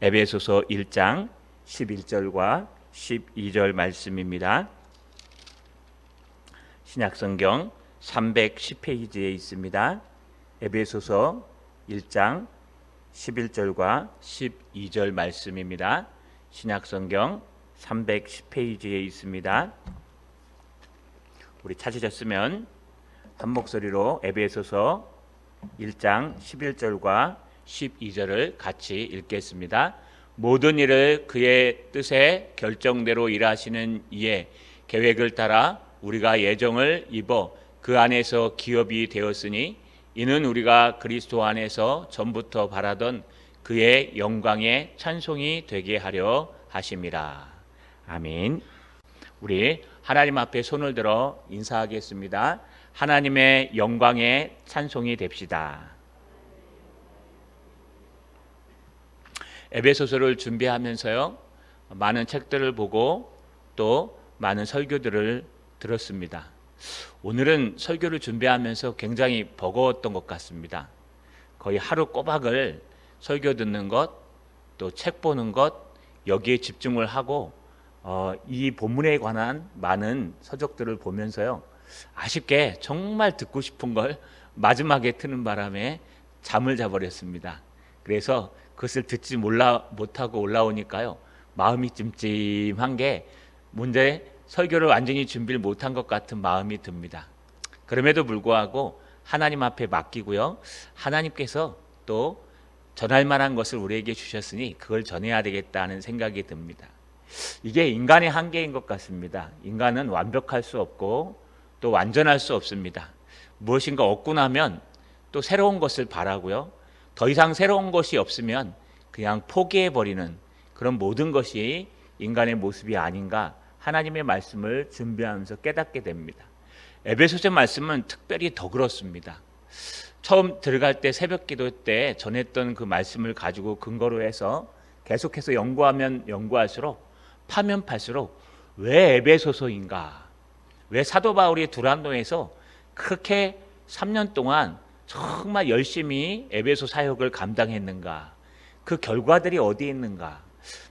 에베소서 1장 11절과 12절 말씀입니다. 신약성경 310페이지에 있습니다. 에베소서 1장 11절과 12절 말씀입니다. 신약성경 310페이지에 있습니다. 우리 찾으셨으면 한 목소리로 에베소서 1장 11절과 12절을 같이 읽겠습니다. 모든 일을 그의 뜻의 결정대로 일하시는 이의 계획을 따라 우리가 예정을 입어 그 안에서 기업이 되었으니 이는 우리가 그리스도 안에서 전부터 바라던 그의 영광의 찬송이 되게 하려 하심이라. 아멘. 우리 하나님 앞에 손을 들어 인사하겠습니다. 하나님의 영광의 찬송이 됩시다. 에베소서를 준비하면서요, 많은 책들을 보고 또 많은 설교들을 들었습니다. 오늘은 설교를 준비하면서 굉장히 버거웠던 것 같습니다. 거의 하루 꼬박을 설교 듣는 것, 또 책 보는 것, 여기에 집중을 하고 이 본문에 관한 많은 서적들을 보면서요, 아쉽게 정말 듣고 싶은 걸 마지막에 트는 바람에 잠을 자버렸습니다. 그래서 그것을 듣지 못하고 올라오니까요, 마음이 찜찜한 게 문제 설교를 완전히 준비를 못한 것 같은 마음이 듭니다. 그럼에도 불구하고 하나님 앞에 맡기고요, 하나님께서 또 전할 만한 것을 우리에게 주셨으니 그걸 전해야 되겠다는 생각이 듭니다. 이게 인간의 한계인 것 같습니다. 인간은 완벽할 수 없고 또 완전할 수 없습니다. 무엇인가 얻고 나면 또 새로운 것을 바라고요, 더 이상 새로운 것이 없으면 그냥 포기해버리는 그런 모든 것이 인간의 모습이 아닌가 하나님의 말씀을 준비하면서 깨닫게 됩니다. 에베소서 말씀은 특별히 더 그렇습니다. 처음 들어갈 때 새벽 기도 때 전했던 그 말씀을 가지고 근거로 해서 계속해서 연구하면 연구할수록 파면 팔수록 왜 에베소서인가, 왜 사도 바울이 두란노에서 그렇게 3년 동안 정말 열심히 에베소 사역을 감당했는가, 그 결과들이 어디에 있는가.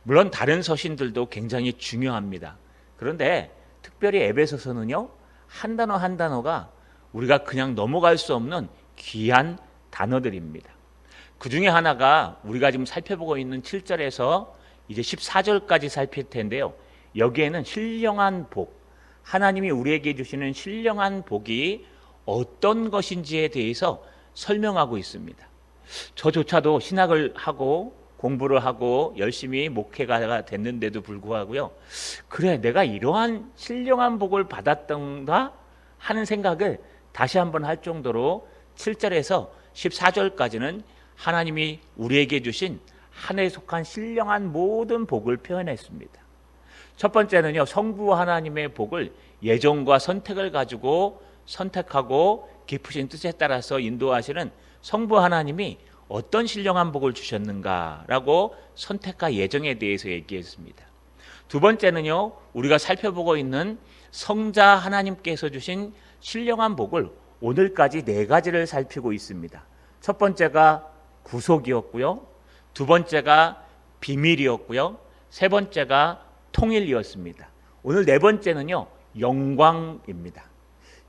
물론 다른 서신들도 굉장히 중요합니다. 그런데 특별히 에베소서는요, 한 단어 한 단어가 우리가 그냥 넘어갈 수 없는 귀한 단어들입니다. 그 중에 하나가 우리가 지금 살펴보고 있는 7절에서 이제 14절까지 살필 텐데요, 여기에는 신령한 복, 하나님이 우리에게 주시는 신령한 복이 어떤 것인지에 대해서 설명하고 있습니다. 저조차도 신학을 하고 공부를 하고 열심히 목회가가 됐는데도 불구하고요, 그래 내가 이러한 신령한 복을 받았던가 하는 생각을 다시 한번 할 정도로 7절에서 14절까지는 하나님이 우리에게 주신 하늘에 속한 신령한 모든 복을 표현했습니다. 첫 번째는요, 성부 하나님의 복을 예정과 선택을 가지고 선택하고 깊으신 뜻에 따라서 인도하시는 성부 하나님이 어떤 신령한 복을 주셨는가라고 선택과 예정에 대해서 얘기했습니다. 두 번째는요, 우리가 살펴보고 있는 성자 하나님께서 주신 신령한 복을 오늘까지 4가지를 살피고 있습니다. 첫 번째가 구속이었고요, 두 번째가 비밀이었고요, 세 번째가 통일이었습니다. 오늘 4번째는요, 영광입니다.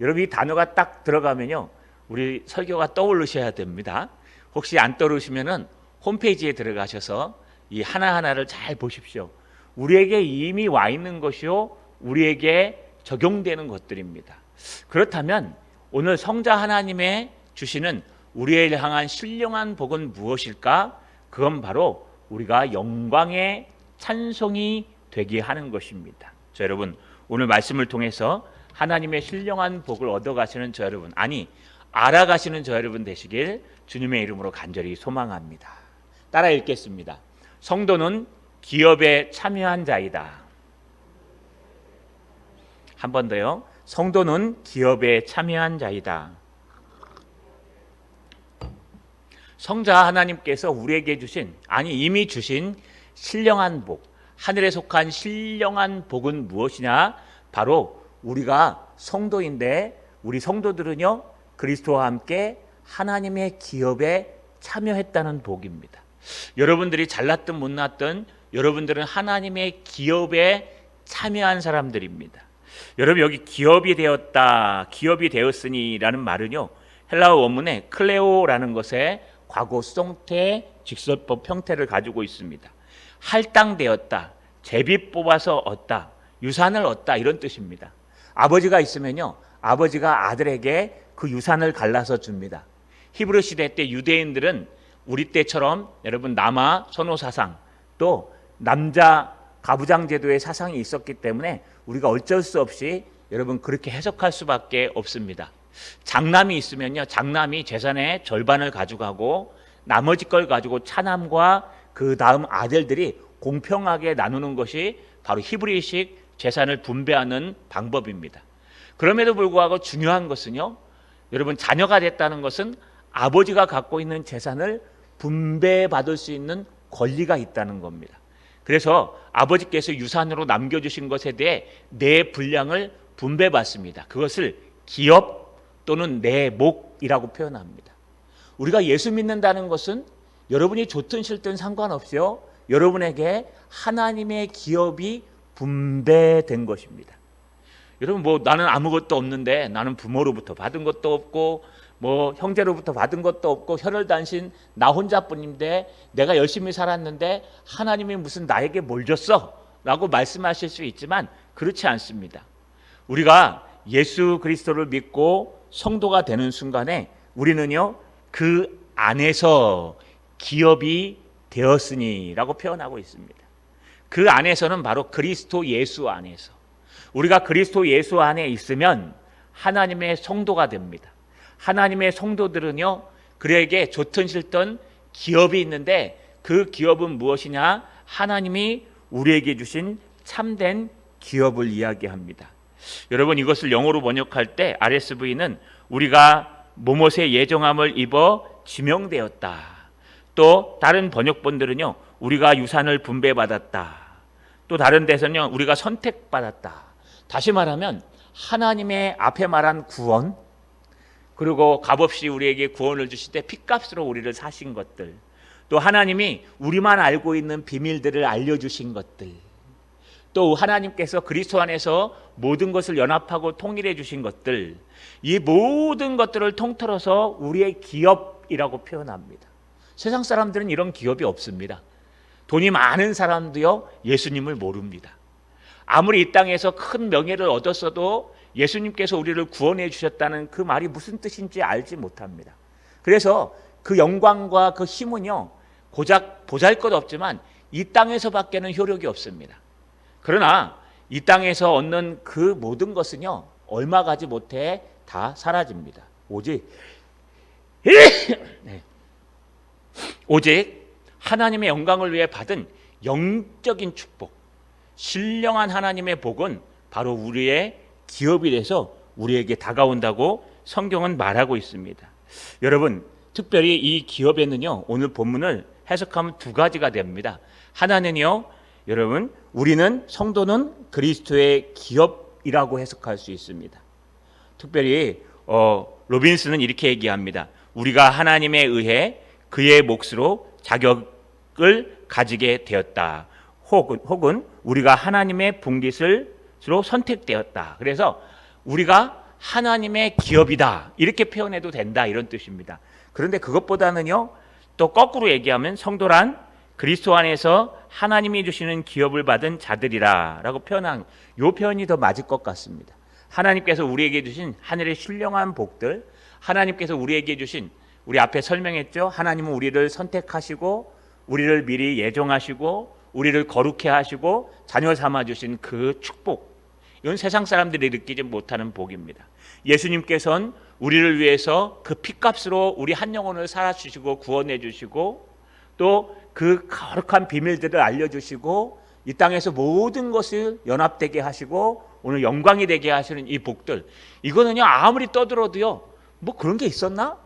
여러분, 이 단어가 딱 들어가면요, 우리 설교가 떠오르셔야 됩니다. 혹시 안 떠오르시면은 홈페이지에 들어가셔서 이 하나하나를 잘 보십시오. 우리에게 이미 와 있는 것이요, 우리에게 적용되는 것들입니다. 그렇다면 오늘 성자 하나님의 주시는 우리를 향한 신령한 복은 무엇일까? 그건 바로 우리가 영광의 찬송이 되게 하는 것입니다. 자, 여러분, 오늘 말씀을 통해서 하나님의 신령한 복을 얻어가시는 저 여러분, 아니 알아가시는 저 여러분 되시길 주님의 이름으로 간절히 소망합니다. 따라 읽겠습니다. 성도는 기업에 참여한 자이다. 한 번 더요. 성도는 기업에 참여한 자이다. 성자 하나님께서 우리에게 주신, 아니 이미 주신 신령한 복, 하늘에 속한 신령한 복은 무엇이냐? 바로 우리가 성도인데, 우리 성도들은요, 그리스도와 함께 하나님의 기업에 참여했다는 복입니다. 여러분들이 잘났든 못났든 여러분들은 하나님의 기업에 참여한 사람들입니다. 여러분 여기 기업이 되었다, 기업이 되었으니라는 말은요, 헬라어 원문에 클레오라는 것의 과거 수동태 직설법 형태를 가지고 있습니다. 할당되었다, 제비 뽑아서 얻다, 유산을 얻다, 이런 뜻입니다. 아버지가 있으면요, 아버지가 아들에게 그 유산을 갈라서 줍니다. 히브리 시대 때 유대인들은 우리 때처럼 여러분 남아 선호 사상, 또 남자 가부장 제도의 사상이 있었기 때문에 우리가 어쩔 수 없이 여러분 그렇게 해석할 수밖에 없습니다. 장남이 있으면요, 장남이 재산의 절반을 가져가고 나머지 걸 가지고 차남과 그 다음 아들들이 공평하게 나누는 것이 바로 히브리식 재산을 분배하는 방법입니다. 그럼에도 불구하고 중요한 것은요, 여러분 자녀가 됐다는 것은 아버지가 갖고 있는 재산을 분배받을 수 있는 권리가 있다는 겁니다. 그래서 아버지께서 유산으로 남겨주신 것에 대해 내 분량을 분배받습니다. 그것을 기업 또는 내 목이라고 표현합니다. 우리가 예수 믿는다는 것은 여러분이 좋든 싫든 상관없이요, 여러분에게 하나님의 기업이 분배된 것입니다. 여러분 나는 아무것도 없는데, 나는 부모로부터 받은 것도 없고 형제로부터 받은 것도 없고 혈혈단신 나 혼자뿐인데 내가 열심히 살았는데 하나님이 무슨 나에게 뭘 줬어? 라고 말씀하실 수 있지만 그렇지 않습니다. 우리가 예수 그리스도를 믿고 성도가 되는 순간에 우리는요, 그 안에서 기업이 되었으니 라고 표현하고 있습니다. 그 안에서는 바로 그리스도 예수 안에서, 우리가 그리스도 예수 안에 있으면 하나님의 성도가 됩니다. 하나님의 성도들은요, 그에게 좋든 싫든 기업이 있는데 그 기업은 무엇이냐? 하나님이 우리에게 주신 참된 기업을 이야기합니다. 여러분 이것을 영어로 번역할 때 RSV는 우리가 모못의 예정함을 입어 지명되었다. 또 다른 번역본들은요, 우리가 유산을 분배받았다. 또 다른 데서는요, 우리가 선택받았다. 다시 말하면 하나님의 앞에 말한 구원, 그리고 값없이 우리에게 구원을 주실 때 핏값으로 우리를 사신 것들, 또 하나님이 우리만 알고 있는 비밀들을 알려주신 것들, 또 하나님께서 그리스도 안에서 모든 것을 연합하고 통일해 주신 것들, 이 모든 것들을 통틀어서 우리의 기업이라고 표현합니다. 세상 사람들은 이런 기업이 없습니다. 돈이 많은 사람도요, 예수님을 모릅니다. 아무리 이 땅에서 큰 명예를 얻었어도 예수님께서 우리를 구원해 주셨다는 그 말이 무슨 뜻인지 알지 못합니다. 그래서 그 영광과 그 힘은요, 고작 보잘것없지만 이 땅에서밖에는 효력이 없습니다. 그러나 이 땅에서 얻는 그 모든 것은요, 얼마 가지 못해 다 사라집니다. 오직 하나님의 영광을 위해 받은 영적인 축복, 신령한 하나님의 복은 바로 우리의 기업이 돼서 우리에게 다가온다고 성경은 말하고 있습니다. 여러분, 특별히 이 기업에는요, 오늘 본문을 해석하면 두 가지가 됩니다. 하나는요, 여러분, 우리는 성도는 그리스도의 기업이라고 해석할 수 있습니다. 특별히 로빈스는 이렇게 얘기합니다. 우리가 하나님에 의해 그의 몫으로 자격을 가지게 되었다. 혹은 우리가 하나님의 분깃으로 선택되었다. 그래서 우리가 하나님의 기업이다, 이렇게 표현해도 된다, 이런 뜻입니다. 그런데 그것보다는요, 또 거꾸로 얘기하면 성도란 그리스도 안에서 하나님이 주시는 기업을 받은 자들이라 라고 표현한, 이 표현이 더 맞을 것 같습니다. 하나님께서 우리에게 주신 하늘의 신령한 복들, 하나님께서 우리에게 주신, 우리 앞에 설명했죠, 하나님은 우리를 선택하시고 우리를 미리 예정하시고 우리를 거룩해 하시고 자녀 삼아 주신 그 축복, 이건 세상 사람들이 느끼지 못하는 복입니다. 예수님께서는 우리를 위해서 그 핏값으로 우리 한 영혼을 살아주시고 구원해 주시고, 또 그 거룩한 비밀들을 알려주시고 이 땅에서 모든 것을 연합되게 하시고 오늘 영광이 되게 하시는 이 복들, 이거는요, 아무리 떠들어도요, 뭐 그런 게 있었나?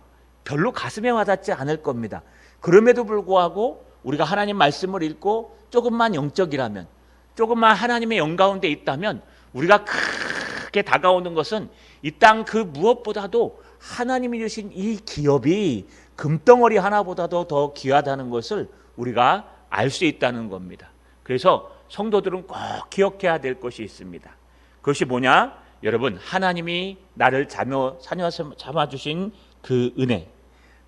별로 가슴에 와닿지 않을 겁니다. 그럼에도 불구하고 우리가 하나님 말씀을 읽고 조금만 영적이라면, 조금만 하나님의 영 가운데 있다면 우리가 크게 다가오는 것은 이 땅 그 무엇보다도 하나님이 주신 이 기업이 금덩어리 하나보다도 더 귀하다는 것을 우리가 알 수 있다는 겁니다. 그래서 성도들은 꼭 기억해야 될 것이 있습니다. 그것이 뭐냐? 여러분, 하나님이 나를 자녀 삼아주신 그 은혜,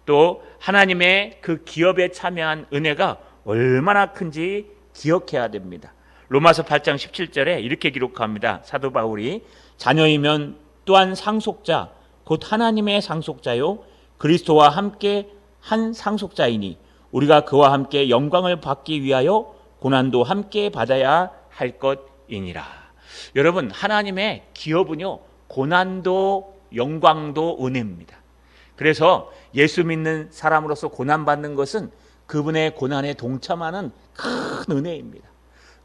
또 하나님의 그 기업에 참여한 은혜가 얼마나 큰지 기억해야 됩니다. 로마서 8장 17절에 이렇게 기록합니다. 사도 바울이 자녀이면 또한 상속자 곧 하나님의 상속자요 그리스도와 함께 한 상속자이니 우리가 그와 함께 영광을 받기 위하여 고난도 함께 받아야 할 것이니라. 여러분, 하나님의 기업은요 고난도 영광도 은혜입니다. 그래서 예수 믿는 사람으로서 고난받는 것은 그분의 고난에 동참하는 큰 은혜입니다.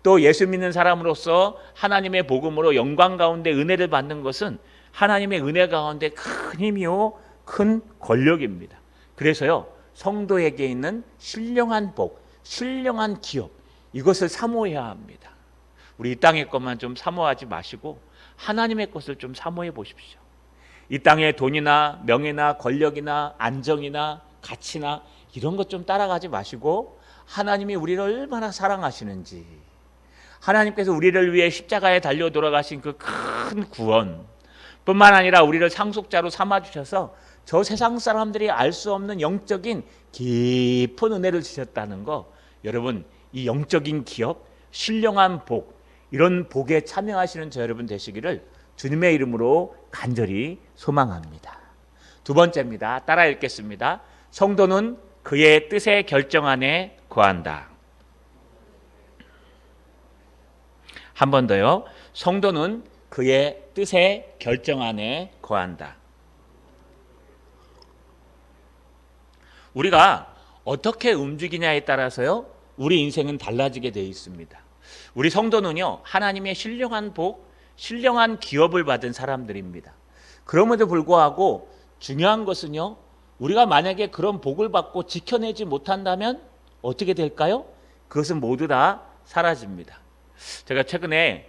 또 예수 믿는 사람으로서 하나님의 복음으로 영광 가운데 은혜를 받는 것은 하나님의 은혜 가운데 큰 힘이요 큰 권력입니다. 그래서요 성도에게 있는 신령한 복, 신령한 기업, 이것을 사모해야 합니다. 우리 이 땅의 것만 좀 사모하지 마시고 하나님의 것을 좀 사모해 보십시오. 이 땅의 돈이나 명예나 권력이나 안정이나 가치나 이런 것 좀 따라가지 마시고 하나님이 우리를 얼마나 사랑하시는지, 하나님께서 우리를 위해 십자가에 달려 돌아가신 그 큰 구원 뿐만 아니라 우리를 상속자로 삼아주셔서 저 세상 사람들이 알 수 없는 영적인 깊은 은혜를 주셨다는 거, 여러분 이 영적인 기업, 신령한 복, 이런 복에 참여하시는 저 여러분 되시기를 주님의 이름으로 간절히 소망합니다. 두 번째입니다. 따라 읽겠습니다. 성도는 그의 뜻의 결정 안에 거한다. 한 번 더요. 성도는 그의 뜻의 결정 안에 거한다. 우리가 어떻게 움직이냐에 따라서요 우리 인생은 달라지게 되어 있습니다. 우리 성도는요 하나님의 신령한 복, 신령한 기업을 받은 사람들입니다. 그럼에도 불구하고 중요한 것은요 우리가 만약에 그런 복을 받고 지켜내지 못한다면 어떻게 될까요? 그것은 모두 다 사라집니다. 제가 최근에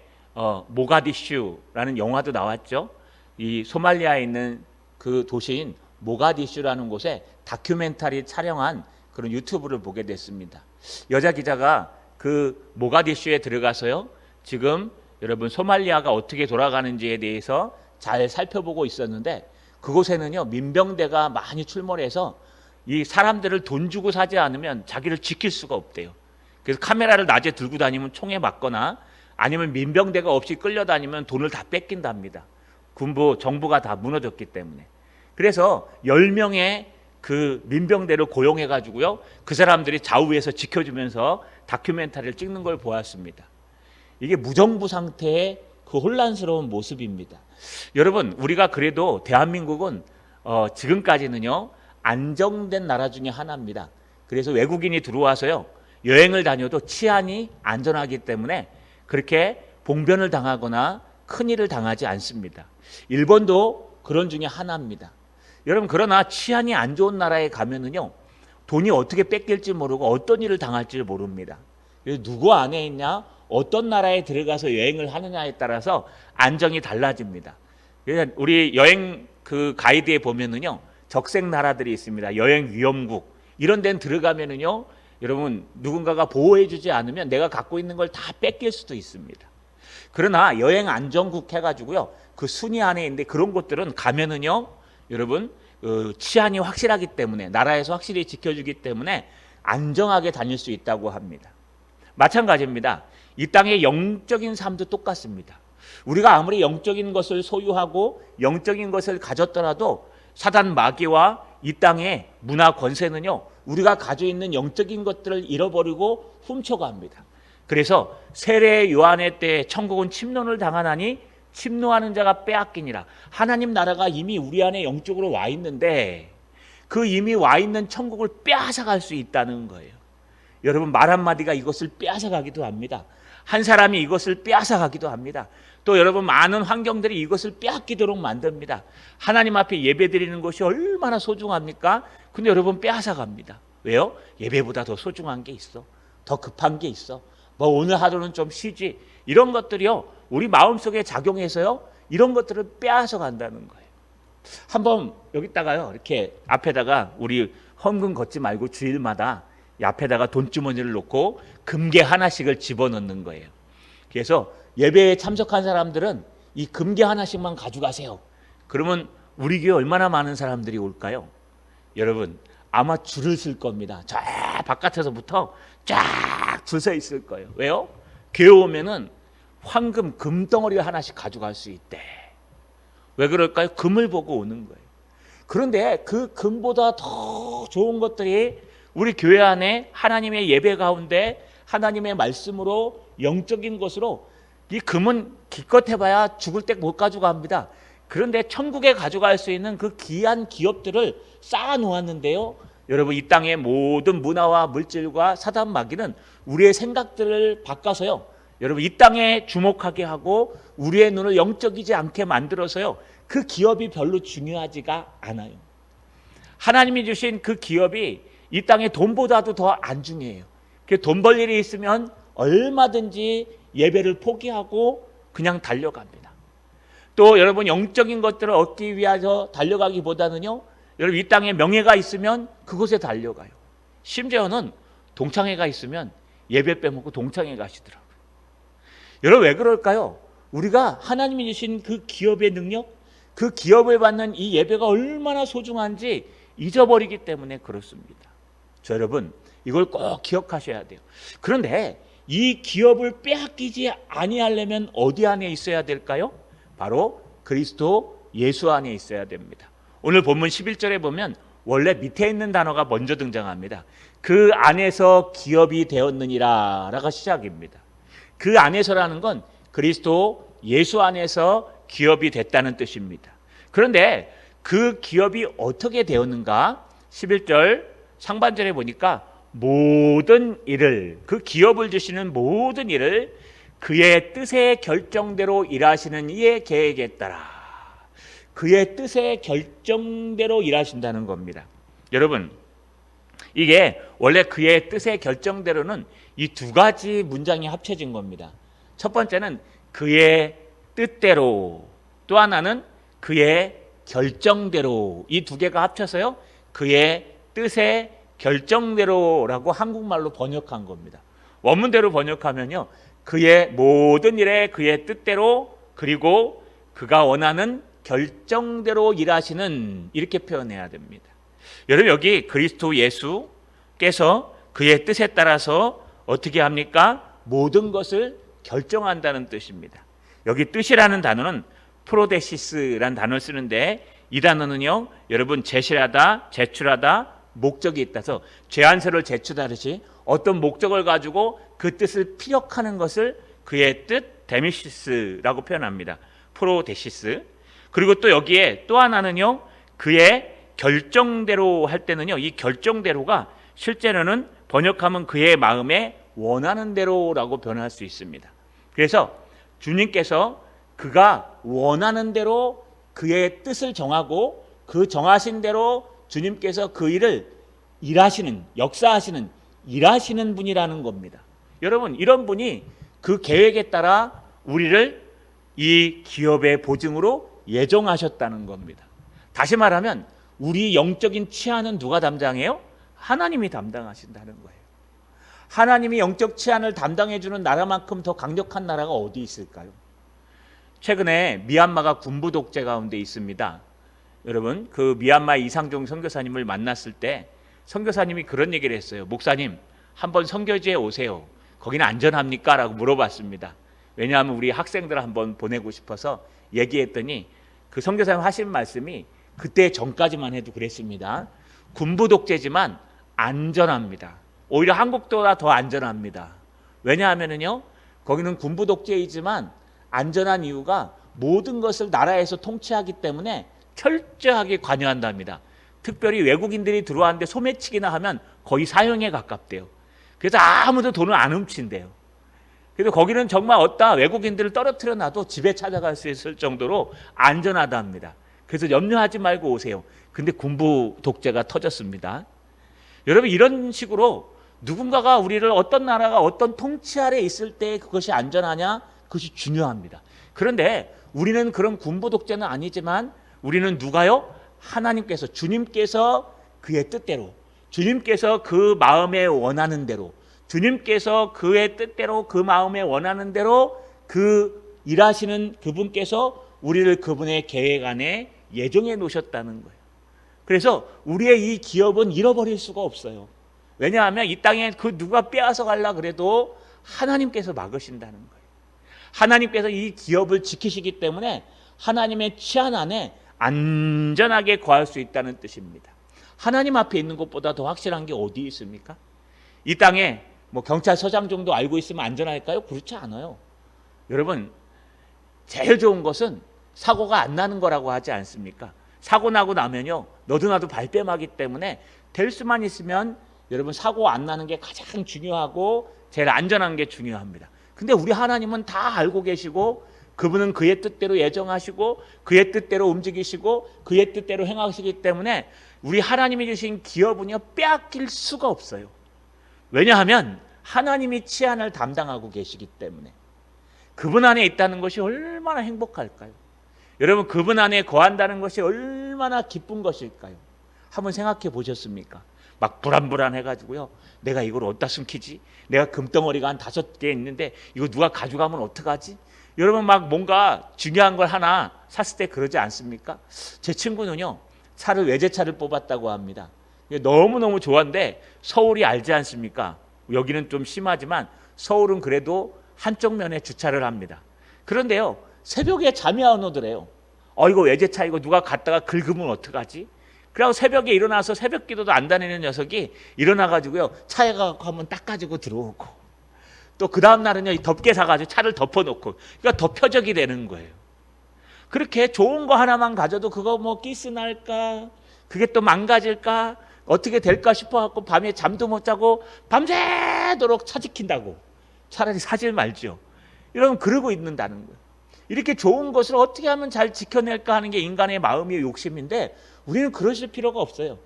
모가디슈라는 영화도 나왔죠. 이 소말리아에 있는 그 도시인 모가디슈라는 곳에 다큐멘터리 촬영한 그런 유튜브를 보게 됐습니다. 여자 기자가 그 모가디슈에 들어가서요 지금 여러분 소말리아가 어떻게 돌아가는지에 대해서 잘 살펴보고 있었는데, 그곳에는요 민병대가 많이 출몰해서 이 사람들을 돈 주고 사지 않으면 자기를 지킬 수가 없대요. 그래서 카메라를 낮에 들고 다니면 총에 맞거나 아니면 민병대가 없이 끌려다니면 돈을 다 뺏긴답니다. 정부가 다 무너졌기 때문에. 그래서 10명의 그 민병대를 고용해 가지고요 그 사람들이 좌우에서 지켜주면서 다큐멘터리를 찍는 걸 보았습니다. 이게 무정부 상태의 그 혼란스러운 모습입니다. 여러분, 우리가 그래도 대한민국은 지금까지는요 안정된 나라 중에 하나입니다. 그래서 외국인이 들어와서요 여행을 다녀도 치안이 안전하기 때문에 그렇게 봉변을 당하거나 큰일을 당하지 않습니다. 일본도 그런 중에 하나입니다. 여러분, 그러나 치안이 안 좋은 나라에 가면은요 돈이 어떻게 뺏길지 모르고 어떤 일을 당할지 모릅니다. 그래서 누구 안에 있냐, 어떤 나라에 들어가서 여행을 하느냐에 따라서 안정이 달라집니다. 그래서 우리 여행 그 가이드에 보면은요 적색 나라들이 있습니다. 여행 위험국, 이런 데는 들어가면은요 여러분 누군가가 보호해주지 않으면 내가 갖고 있는 걸 다 뺏길 수도 있습니다. 그러나 여행 안전국 해가지고요 그 순위 안에 있는데 그런 곳들은 가면은요 여러분 치안이 확실하기 때문에, 나라에서 확실히 지켜주기 때문에 안정하게 다닐 수 있다고 합니다. 마찬가지입니다. 이 땅의 영적인 삶도 똑같습니다. 우리가 아무리 영적인 것을 소유하고 영적인 것을 가졌더라도 사단 마귀와 이 땅의 문화 권세는요 우리가 가지고 있는 영적인 것들을 잃어버리고 훔쳐갑니다. 그래서 세례 요한의 때에 천국은 침노를 당하나니 침노하는 자가 빼앗기니라. 하나님 나라가 이미 우리 안에 영적으로 와 있는데 그 이미 와 있는 천국을 빼앗아갈 수 있다는 거예요. 여러분, 말 한마디가 이것을 빼앗아가기도 합니다. 한 사람이 이것을 빼앗아가기도 합니다. 또 여러분, 많은 환경들이 이것을 빼앗기도록 만듭니다. 하나님 앞에 예배드리는 것이 얼마나 소중합니까? 근데 여러분 빼앗아갑니다. 왜요? 예배보다 더 소중한 게 있어, 더 급한 게 있어, 뭐 오늘 하루는 좀 쉬지, 이런 것들이요 우리 마음속에 작용해서요 이런 것들을 빼앗아 간다는 거예요. 한번 여기다가요 이렇게 앞에다가 우리 헌금 걷지 말고 주일마다 앞에다가 돈주머니를 놓고 금괴 하나씩을 집어넣는 거예요. 그래서 예배에 참석한 사람들은 이 금괴 하나씩만 가져가세요. 그러면 우리 교회 얼마나 많은 사람들이 올까요? 여러분, 아마 줄을 쓸 겁니다. 저 바깥에서부터 쫙 줄 서 있을 거예요. 왜요? 교회 오면은 황금 금덩어리 하나씩 가져갈 수 있대. 왜 그럴까요? 금을 보고 오는 거예요. 그런데 그 금보다 더 좋은 것들이 우리 교회 안에 하나님의 예배 가운데 하나님의 말씀으로 영적인 것으로, 이 금은 기껏 해봐야 죽을 때 못 가져갑니다. 그런데 천국에 가져갈 수 있는 그 귀한 기업들을 쌓아 놓았는데요, 여러분, 이 땅의 모든 문화와 물질과 사단 마귀는 우리의 생각들을 바꿔서요, 여러분, 이 땅에 주목하게 하고 우리의 눈을 영적이지 않게 만들어서요, 그 기업이 별로 중요하지가 않아요. 하나님이 주신 그 기업이 이 땅의 돈보다도 더 안 중요해요. 돈 벌 일이 있으면 얼마든지 예배를 포기하고 그냥 달려갑니다. 또 여러분, 영적인 것들을 얻기 위해서 달려가기보다는요, 여러분, 이 땅에 명예가 있으면 그곳에 달려가요. 심지어는 동창회가 있으면 예배 빼먹고 동창회 가시더라고요. 여러분, 왜 그럴까요? 우리가 하나님이 주신 그 기업의 능력, 그 기업을 받는 이 예배가 얼마나 소중한지 잊어버리기 때문에 그렇습니다. 저 여러분, 이걸 꼭 기억하셔야 돼요. 그런데 이 기업을 빼앗기지 아니하려면 어디 안에 있어야 될까요? 바로 그리스도 예수 안에 있어야 됩니다. 오늘 본문 11절에 보면 원래 밑에 있는 단어가 먼저 등장합니다. 그 안에서 기업이 되었느니라 라가 시작입니다. 그 안에서라는 건 그리스도 예수 안에서 기업이 됐다는 뜻입니다. 그런데 그 기업이 어떻게 되었는가? 11절 상반절에 보니까 모든 일을, 그 기업을 주시는 모든 일을 그의 뜻의 결정대로 일하시는 이의 계획에 따라, 그의 뜻의 결정대로 일하신다는 겁니다. 여러분, 이게 원래 그의 뜻의 결정대로는 이 두 가지 문장이 합쳐진 겁니다. 첫 번째는 그의 뜻대로, 또 하나는 그의 결정대로, 이 두 개가 합쳐서요, 그의 뜻의 결정대로라고 한국말로 번역한 겁니다. 원문대로 번역하면요, 그의 모든 일에 그의 뜻대로, 그리고 그가 원하는 결정대로 일하시는, 이렇게 표현해야 됩니다. 여러분, 여기 그리스도 예수께서 그의 뜻에 따라서 어떻게 합니까? 모든 것을 결정한다는 뜻입니다. 여기 뜻이라는 단어는 프로데시스라는 단어를 쓰는데, 이 단어는요, 여러분, 제시하다, 제출하다, 목적이 있다서 제안서를 제출하듯이 어떤 목적을 가지고 그 뜻을 피력하는 것을 그의 뜻, 데미시스라고 표현합니다. 프로데시스. 그리고 또 여기에 또 하나는요, 그의 결정대로 할 때는요, 이 결정대로가 실제로는 번역하면 그의 마음에 원하는 대로라고 변할 수 있습니다. 그래서 주님께서 그가 원하는 대로 그의 뜻을 정하고 그 정하신 대로 주님께서 그 일을 일하시는, 역사하시는, 일하시는 분이라는 겁니다. 여러분, 이런 분이 그 계획에 따라 우리를 이 기업의 보증으로 예정하셨다는 겁니다. 다시 말하면 우리 영적인 치안은 누가 담당해요? 하나님이 담당하신다는 거예요. 하나님이 영적 치안을 담당해주는 나라만큼 더 강력한 나라가 어디 있을까요? 최근에 미얀마가 군부 독재 가운데 있습니다. 여러분, 그 미얀마 이상종 선교사님을 만났을 때 선교사님이 그런 얘기를 했어요. 목사님, 한번 선교지에 오세요. 거기는 안전합니까? 라고 물어봤습니다. 왜냐하면 우리 학생들 한번 보내고 싶어서 얘기했더니 그 선교사님 하신 말씀이 그때 전까지만 해도 그랬습니다. 군부 독재지만 안전합니다. 오히려 한국보다 더 안전합니다. 왜냐하면요, 거기는 군부 독재이지만 안전한 이유가 모든 것을 나라에서 통치하기 때문에 철저하게 관여한답니다. 특별히 외국인들이 들어왔는데 소매치기나 하면 거의 사형에 가깝대요. 그래서 아무도 돈을 안 훔친대요. 그래서 거기는 정말 어디다 외국인들을 떨어뜨려 놔도 집에 찾아갈 수 있을 정도로 안전하답니다. 그래서 염려하지 말고 오세요. 근데 군부 독재가 터졌습니다. 여러분, 이런 식으로 누군가가 우리를, 어떤 나라가 어떤 통치 아래 있을 때 그것이 안전하냐? 그것이 중요합니다. 그런데 우리는 그런 군부 독재는 아니지만 우리는 누가요? 하나님께서, 주님께서 그의 뜻대로, 주님께서 그 마음에 원하는 대로, 주님께서 그의 뜻대로 그 마음에 원하는 대로 그 일하시는 그분께서 우리를 그분의 계획 안에 예정해 놓으셨다는 거예요. 그래서 우리의 이 기업은 잃어버릴 수가 없어요. 왜냐하면 이 땅에 그 누가 빼앗아 가려 그래도 하나님께서 막으신다는 거예요. 하나님께서 이 기업을 지키시기 때문에 하나님의 치안 안에 안전하게 거할 수 있다는 뜻입니다. 하나님 앞에 있는 것보다 더 확실한 게 어디 있습니까? 이 땅에 뭐 경찰서장 정도 알고 있으면 안전할까요? 그렇지 않아요. 여러분, 제일 좋은 것은 사고가 안 나는 거라고 하지 않습니까? 사고 나고 나면요, 너도 나도 발뺌하기 때문에 될 수만 있으면 여러분 사고 안 나는 게 가장 중요하고 제일 안전한 게 중요합니다. 근데 우리 하나님은 다 알고 계시고 그분은 그의 뜻대로 예정하시고 그의 뜻대로 움직이시고 그의 뜻대로 행하시기 때문에 우리 하나님이 주신 기업은요 빼앗길 수가 없어요. 왜냐하면 하나님이 치안을 담당하고 계시기 때문에. 그분 안에 있다는 것이 얼마나 행복할까요? 여러분, 그분 안에 거한다는 것이 얼마나 기쁜 것일까요? 한번 생각해 보셨습니까? 막 불안불안해가지고요, 내가 이걸 어디다 숨기지? 내가 금덩어리가 한 5개 있는데 이거 누가 가져가면 어떡하지? 여러분, 막 뭔가 중요한 걸 하나 샀을 때 그러지 않습니까? 제 친구는요, 차를 외제차를 뽑았다고 합니다. 너무너무 좋아하는데 서울이 알지 않습니까? 여기는 좀 심하지만 서울은 그래도 한쪽 면에 주차를 합니다. 그런데요, 새벽에 잠이 안 오더래요. 이거 외제차 이거 누가 갖다가 긁으면 어떡하지? 그래서 새벽에 일어나서 새벽 기도도 안 다니는 녀석이 일어나가지고요, 차에 가서 한번 닦아주고 들어오고, 또 그 다음날은요 덮개 사가지고 차를 덮어놓고, 그러니까 더 표적이 되는 거예요. 그렇게 좋은 거 하나만 가져도 그거 뭐 기스 날까, 그게 또 망가질까, 어떻게 될까 싶어갖고 밤에 잠도 못 자고 밤새도록 차 지킨다고. 차라리 사질 말죠. 이러면 그러고 있는다는 거예요. 이렇게 좋은 것을 어떻게 하면 잘 지켜낼까 하는 게 인간의 마음의 욕심인데 우리는 그러실 필요가 없어요.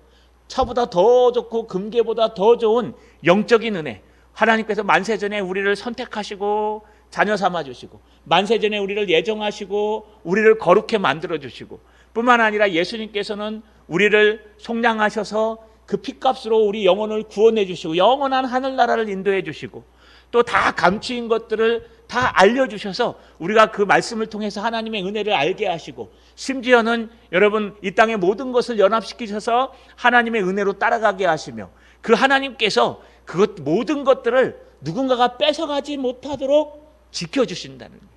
차보다 더 좋고 금괴보다 더 좋은 영적인 은혜, 하나님께서 만세전에 우리를 선택하시고 자녀 삼아주시고 만세전에 우리를 예정하시고 우리를 거룩해 만들어주시고 뿐만 아니라 예수님께서는 우리를 속량하셔서 그 피값으로 우리 영혼을 구원해 주시고 영원한 하늘나라를 인도해 주시고 또 다 감추인 것들을 다 알려주셔서 우리가 그 말씀을 통해서 하나님의 은혜를 알게 하시고 심지어는 여러분 이 땅의 모든 것을 연합시키셔서 하나님의 은혜로 따라가게 하시며 그 하나님께서 그것 모든 것들을 누군가가 뺏어가지 못하도록 지켜주신다는 거예요.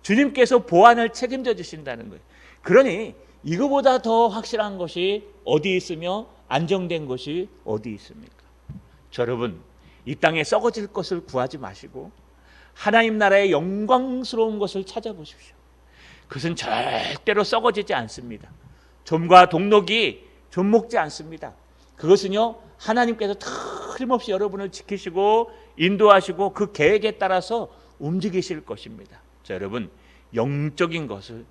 주님께서 보안을 책임져 주신다는 거예요. 그러니 이거보다 더 확실한 것이 어디 있으며 안정된 것이 어디 있습니까? 여러분, 이 땅에 썩어질 것을 구하지 마시고 하나님 나라의 영광스러운 것을 찾아보십시오. 그것은 절대로 썩어지지 않습니다. 좀과 동록이 좀 먹지 않습니다. 그것은요 하나님께서 틀림없이 여러분을 지키시고 인도하시고 그 계획에 따라서 움직이실 것입니다. 자, 여러분, 영적인 것을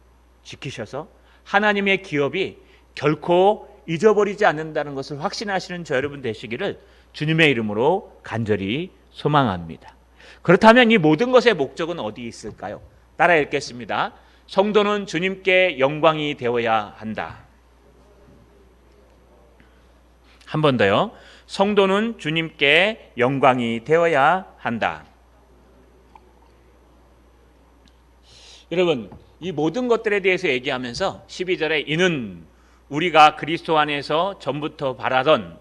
지키셔서 하나님의 기업이 결코 잊어버리지 않는다는 것을 확신하시는 저 여러분 되시기를 주님의 이름으로 간절히 소망합니다. 그렇다면 이 모든 것의 목적은 어디 있을까요? 따라 읽겠습니다. 성도는 주님께 영광이 되어야 한다. 한 번 더요. 성도는 주님께 영광이 되어야 한다. 여러분, 이 모든 것들에 대해서 얘기하면서 12절에 이는 우리가 그리스도 안에서 전부터 바라던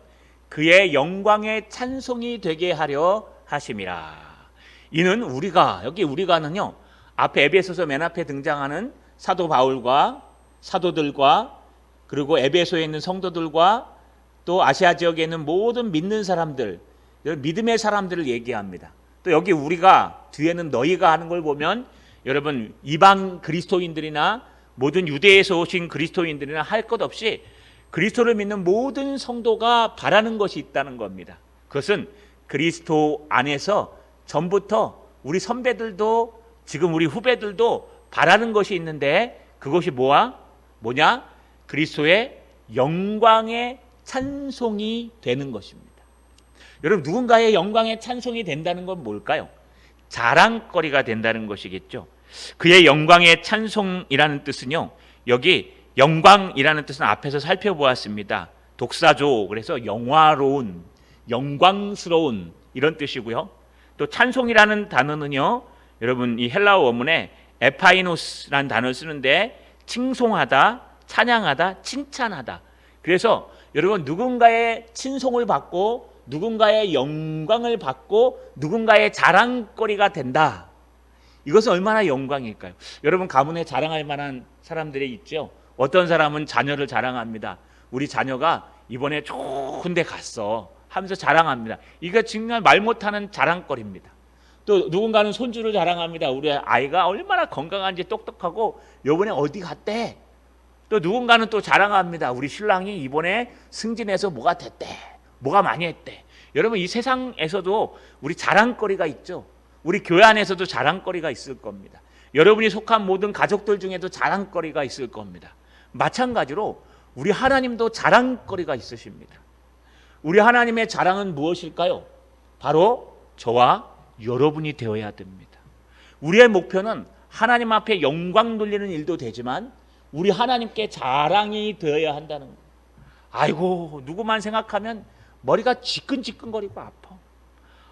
그의 영광의 찬송이 되게 하려 하심이라. 이는 우리가, 여기 우리가는요 앞에 에베소서 맨 앞에 등장하는 사도 바울과 사도들과 그리고 에베소에 있는 성도들과 또 아시아 지역에 있는 모든 믿는 사람들, 믿음의 사람들을 얘기합니다. 또 여기 우리가 뒤에는 너희가 하는 걸 보면 여러분 이방 그리스도인들이나 모든 유대에서 오신 그리스도인들이나 할 것 없이 그리스도를 믿는 모든 성도가 바라는 것이 있다는 겁니다. 그것은 그리스도 안에서 전부터 우리 선배들도 지금 우리 후배들도 바라는 것이 있는데 그것이 뭐냐? 그리스도의 영광의 찬송이 되는 것입니다. 여러분, 누군가의 영광의 찬송이 된다는 건 뭘까요? 자랑거리가 된다는 것이겠죠. 그의 영광의 찬송이라는 뜻은요, 여기 영광이라는 뜻은 앞에서 살펴보았습니다. 독사조, 그래서 영화로운, 영광스러운 이런 뜻이고요. 또 찬송이라는 단어는요, 여러분 이 헬라어 원문에 에파이노스라는 단어를 쓰는데 칭송하다, 찬양하다, 칭찬하다. 그래서 여러분 누군가의 칭송을 받고 누군가의 영광을 받고 누군가의 자랑거리가 된다. 이것은 얼마나 영광일까요? 여러분 가문에 자랑할 만한 사람들이 있죠. 어떤 사람은 자녀를 자랑합니다. 우리 자녀가 이번에 좋은 데 갔어 하면서 자랑합니다. 이거 정말 말 못하는 자랑거리입니다. 또 누군가는 손주를 자랑합니다. 우리 아이가 얼마나 건강한지 똑똑하고 요번에 어디 갔대. 또 누군가는 또 자랑합니다. 우리 신랑이 이번에 승진해서 뭐가 됐대, 뭐가 많이 했대. 여러분 이 세상에서도 우리 자랑거리가 있죠. 우리 교회 안에서도 자랑거리가 있을 겁니다. 여러분이 속한 모든 가족들 중에도 자랑거리가 있을 겁니다. 마찬가지로 우리 하나님도 자랑거리가 있으십니다. 우리 하나님의 자랑은 무엇일까요? 바로 저와 여러분이 되어야 됩니다. 우리의 목표는 하나님 앞에 영광 돌리는 일도 되지만 우리 하나님께 자랑이 되어야 한다는 거예요. 아이고 누구만 생각하면 머리가 지끈지끈거리고 아파.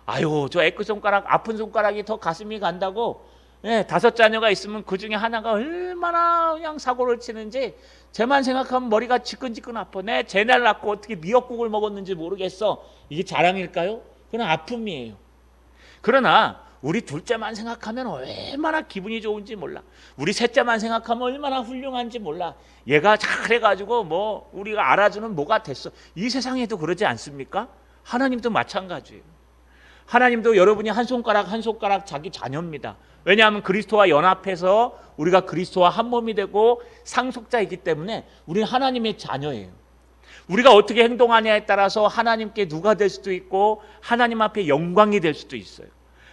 아유 저 애끝손가락 아픈 손가락이 더 가슴이 간다고. 5 자녀가 있으면 그 중에 하나가 얼마나 그냥 사고를 치는지 쟤만 생각하면 머리가 지끈지끈 아파. 내 쟤날 낳고 어떻게 미역국을 먹었는지 모르겠어. 이게 자랑일까요? 그건 아픔이에요. 그러나 우리 둘째만 생각하면 얼마나 기분이 좋은지 몰라. 우리 셋째만 생각하면 얼마나 훌륭한지 몰라. 얘가 잘해가지고 뭐 우리가 알아주는 뭐가 됐어. 이 세상에도 그러지 않습니까? 하나님도 마찬가지예요. 하나님도 여러분이 한 손가락 한 손가락 자기 자녀입니다. 왜냐하면 그리스도와 연합해서 우리가 그리스도와 한 몸이 되고 상속자이기 때문에 우리는 하나님의 자녀예요. 우리가 어떻게 행동하냐에 따라서 하나님께 누가 될 수도 있고 하나님 앞에 영광이 될 수도 있어요.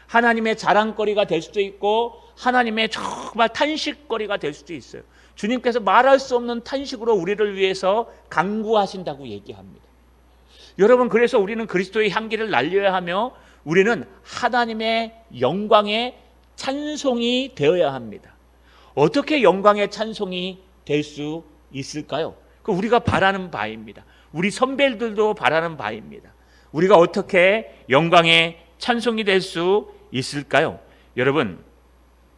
하나님의 자랑거리가 될 수도 있고 하나님의 정말 탄식거리가 될 수도 있어요. 주님께서 말할 수 없는 탄식으로 우리를 위해서 간구하신다고 얘기합니다. 여러분 그래서 우리는 그리스도의 향기를 날려야 하며 우리는 하나님의 영광의 찬송이 되어야 합니다. 어떻게 영광의 찬송이 될 수 있을까요? 그 우리가 바라는 바입니다. 우리 선배들도 바라는 바입니다. 우리가 어떻게 영광의 찬송이 될 수 있을까요? 여러분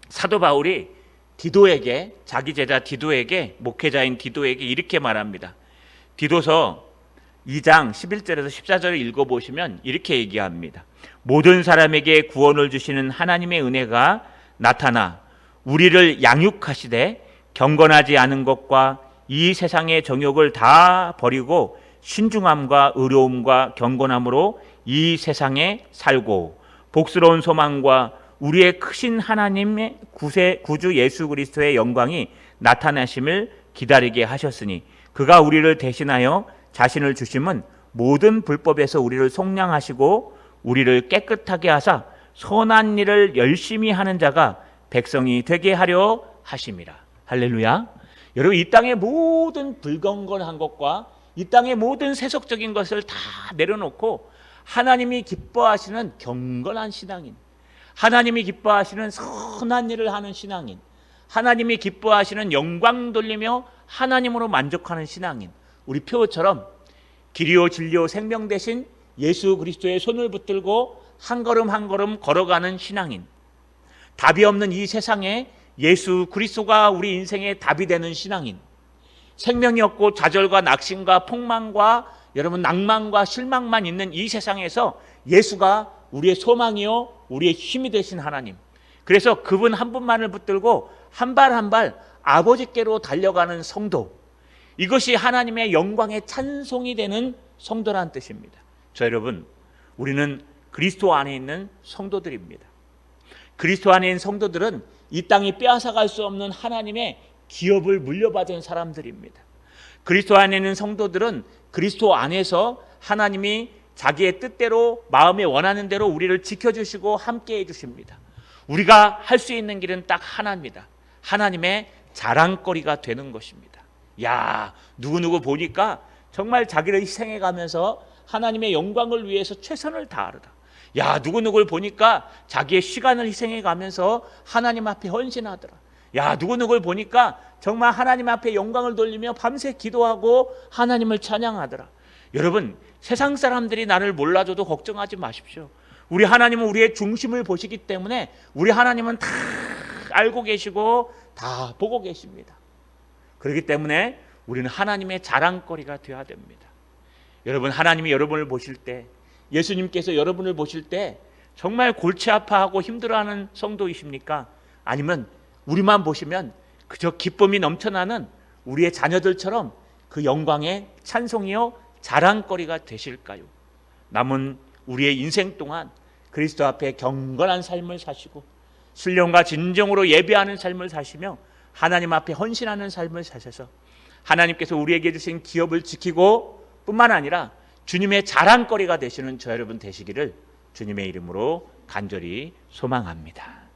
사도 바울이 디도에게 자기 제자 디도에게 목회자인 디도에게 이렇게 말합니다. 디도서 2장 11절에서 14절을 읽어보시면 이렇게 얘기합니다. 모든 사람에게 구원을 주시는 하나님의 은혜가 나타나 우리를 양육하시되 경건하지 않은 것과 이 세상의 정욕을 다 버리고 신중함과 의로움과 경건함으로 이 세상에 살고 복스러운 소망과 우리의 크신 하나님의 구주 예수 그리스도의 영광이 나타나심을 기다리게 하셨으니 그가 우리를 대신하여 자신을 주심은 모든 불법에서 우리를 속량하시고 우리를 깨끗하게 하사 선한 일을 열심히 하는 자가 백성이 되게 하려 하심이라. 할렐루야. 여러분 이 땅의 모든 불경건한 것과 이 땅의 모든 세속적인 것을 다 내려놓고 하나님이 기뻐하시는 경건한 신앙인, 하나님이 기뻐하시는 선한 일을 하는 신앙인, 하나님이 기뻐하시는 영광 돌리며 하나님으로 만족하는 신앙인, 우리 표처럼 길이요 진리요 생명 되신 예수 그리스도의 손을 붙들고 한 걸음 한 걸음 걸어가는 신앙인, 답이 없는 이 세상에 예수 그리스도가 우리 인생의 답이 되는 신앙인, 생명이 없고 좌절과 낙심과 폭망과 여러분 낭만과 실망만 있는 이 세상에서 예수가 우리의 소망이요 우리의 힘이 되신 하나님, 그래서 그분 한 분만을 붙들고 한 발 한 발 아버지께로 달려가는 성도, 이것이 하나님의 영광의 찬송이 되는 성도라는 뜻입니다. 저 여러분, 우리는 그리스도 안에 있는 성도들입니다. 그리스도 안에 있는 성도들은 이 땅이 빼앗아갈 수 없는 하나님의 기업을 물려받은 사람들입니다. 그리스도 안에 있는 성도들은 그리스도 안에서 하나님이 자기의 뜻대로 마음에 원하는 대로 우리를 지켜주시고 함께해 주십니다. 우리가 할 수 있는 길은 딱 하나입니다. 하나님의 자랑거리가 되는 것입니다. 야, 누구누구 보니까 정말 자기를 희생해 가면서 하나님의 영광을 위해서 최선을 다하더라. 야, 누구누구를 보니까 자기의 시간을 희생해 가면서 하나님 앞에 헌신하더라. 야, 누구누구를 보니까 정말 하나님 앞에 영광을 돌리며 밤새 기도하고 하나님을 찬양하더라. 여러분, 세상 사람들이 나를 몰라줘도 걱정하지 마십시오. 우리 하나님은 우리의 중심을 보시기 때문에 우리 하나님은 다 알고 계시고 다 보고 계십니다. 그렇기 때문에 우리는 하나님의 자랑거리가 되어야 됩니다. 여러분, 하나님이 여러분을 보실 때, 예수님께서 여러분을 보실 때 정말 골치 아파하고 힘들어하는 성도이십니까? 아니면 우리만 보시면 그저 기쁨이 넘쳐나는 우리의 자녀들처럼 그 영광의 찬송이요 자랑거리가 되실까요? 남은 우리의 인생 동안 그리스도 앞에 경건한 삶을 사시고 신령과 진정으로 예배하는 삶을 사시며 하나님 앞에 헌신하는 삶을 사셔서 하나님께서 우리에게 주신 기업을 지키고 뿐만 아니라 주님의 자랑거리가 되시는 저 여러분 되시기를 주님의 이름으로 간절히 소망합니다.